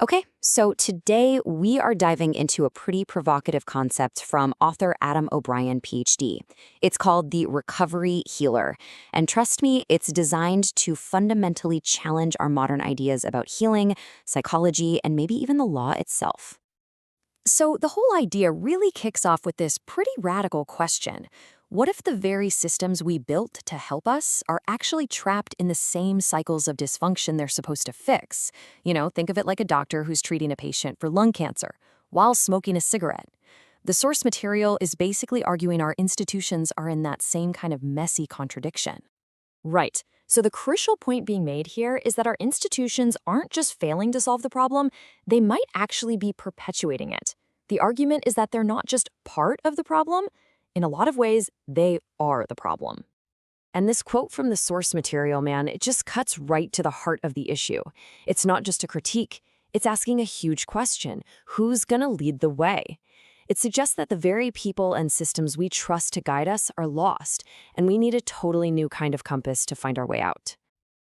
Okay, so today we are diving into a pretty provocative concept from author Adam O'Brien, PhD. It's called the recovery healer. And trust me, it's designed to fundamentally challenge our modern ideas about healing, psychology, and maybe even the law itself. So, the whole idea really kicks off with this pretty radical question. What if the very systems we built to help us are actually trapped in the same cycles of dysfunction they're supposed to fix? Think of it like a doctor who's treating a patient for lung cancer while smoking a cigarette. The source material is basically arguing our institutions are in that same kind of messy contradiction. Right. So the crucial point being made here is that our institutions aren't just failing to solve the problem, they might actually be perpetuating it. The argument is that they're not just part of the problem. In a lot of ways, they are the problem. And this quote from the source material, man, it just cuts right to the heart of the issue. It's not just a critique, it's asking a huge question. Who's going to lead the way? It suggests that the very people and systems we trust to guide us are lost, and we need a totally new kind of compass to find our way out.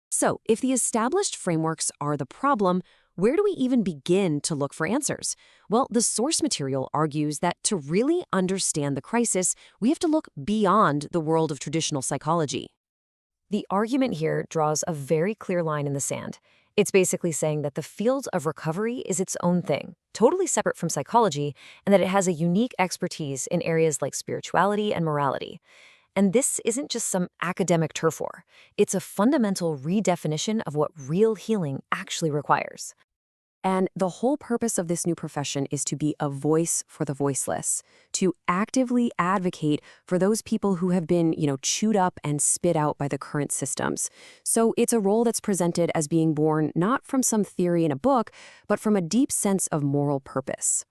So, if the established frameworks are the problem, where do we even begin to look for answers? Well, the source material argues that to really understand the crisis, we have to look beyond the world of traditional psychology. The argument here draws a very clear line in the sand. It's basically saying that the field of recovery is its own thing, totally separate from psychology, and that it has a unique expertise in areas like spirituality and morality. And this isn't just some academic turf war. It's a fundamental redefinition of what real healing actually requires. And the whole purpose of this new profession is to be a voice for the voiceless, to actively advocate for those people who have been, chewed up and spit out by the current systems. So it's a role that's presented as being born not from some theory in a book, but from a deep sense of moral purpose.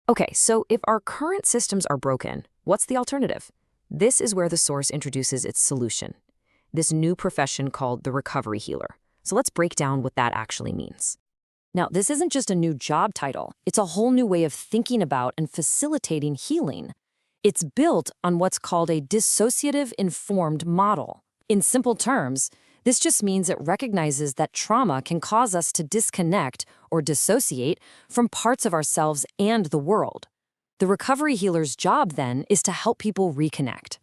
Okay, so if our current systems are broken, what's the alternative? This is where the source introduces its solution, this new profession called the recovery healer. So let's break down what that actually means. Now, this isn't just a new job title. It's a whole new way of thinking about and facilitating healing. It's built on what's called a dissociative informed model. In simple terms, this just means it recognizes that trauma can cause us to disconnect or dissociate from parts of ourselves and the world. The recovery healer's job, then, is to help people reconnect.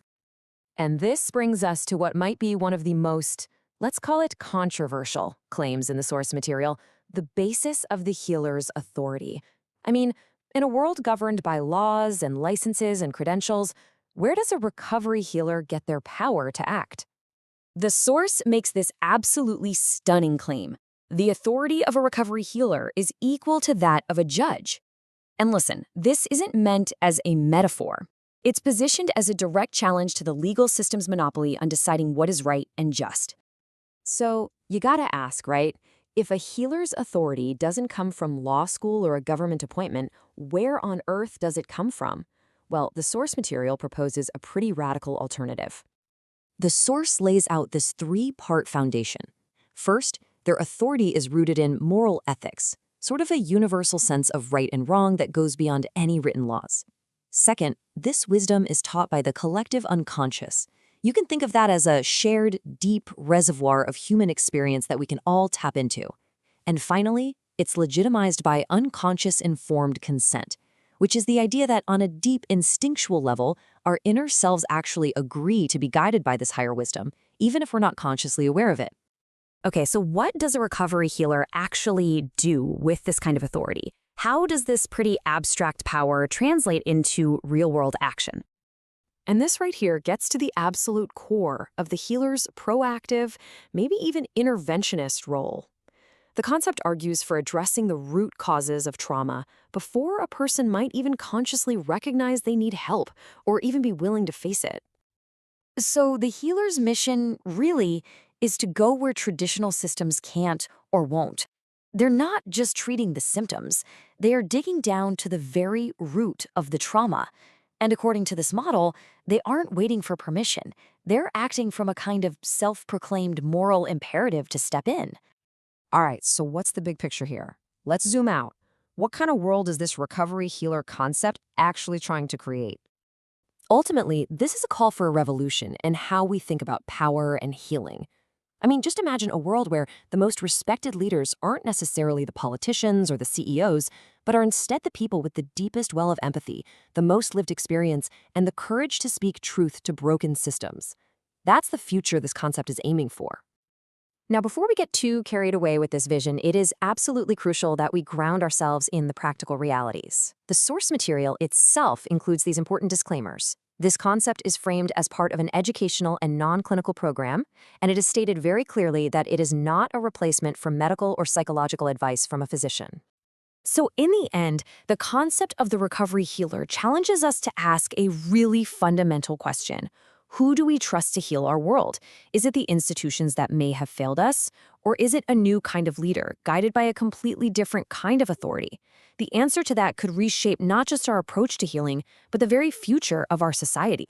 And this brings us to what might be one of the most, let's call it controversial, claims in the source material: the basis of the healer's authority. I mean, in a world governed by laws and licenses and credentials, where does a recovery healer get their power to act? The source makes this absolutely stunning claim. The authority of a recovery healer is equal to that of a judge. And listen, this isn't meant as a metaphor. It's positioned as a direct challenge to the legal system's monopoly on deciding what is right and just. So, you gotta ask, right? If a healer's authority doesn't come from law school or a government appointment, where on earth does it come from? Well, the source material proposes a pretty radical alternative. The source lays out this three-part foundation. First, their authority is rooted in moral ethics, sort of a universal sense of right and wrong that goes beyond any written laws. Second, this wisdom is taught by the collective unconscious. You can think of that as a shared, deep reservoir of human experience that we can all tap into. And finally, it's legitimized by unconscious informed consent, which is the idea that on a deep instinctual level, our inner selves actually agree to be guided by this higher wisdom, even if we're not consciously aware of it. Okay, so what does a recovery healer actually do with this kind of authority? How does this pretty abstract power translate into real-world action? And this right here gets to the absolute core of the healer's proactive, maybe even interventionist role. The concept argues for addressing the root causes of trauma before a person might even consciously recognize they need help or even be willing to face it. So the healer's mission really is to go where traditional systems can't or won't. They're not just treating the symptoms, they are digging down to the very root of the trauma. And according to this model, they aren't waiting for permission. They're acting from a kind of self-proclaimed moral imperative to step in. All right, so what's the big picture here? Let's zoom out. What kind of world is this recovery healer concept actually trying to create? Ultimately, this is a call for a revolution in how we think about power and healing. I mean, just imagine a world where the most respected leaders aren't necessarily the politicians or the CEOs, but are instead the people with the deepest well of empathy, the most lived experience, and the courage to speak truth to broken systems. That's the future this concept is aiming for. Now, before we get too carried away with this vision, it is absolutely crucial that we ground ourselves in the practical realities. The source material itself includes these important disclaimers. This concept is framed as part of an educational and non-clinical program, and it is stated very clearly that it is not a replacement for medical or psychological advice from a physician. So in the end, the concept of the recovery healer challenges us to ask a really fundamental question. Who do we trust to heal our world? Is it the institutions that may have failed us? Or is it a new kind of leader, guided by a completely different kind of authority? The answer to that could reshape not just our approach to healing, but the very future of our society.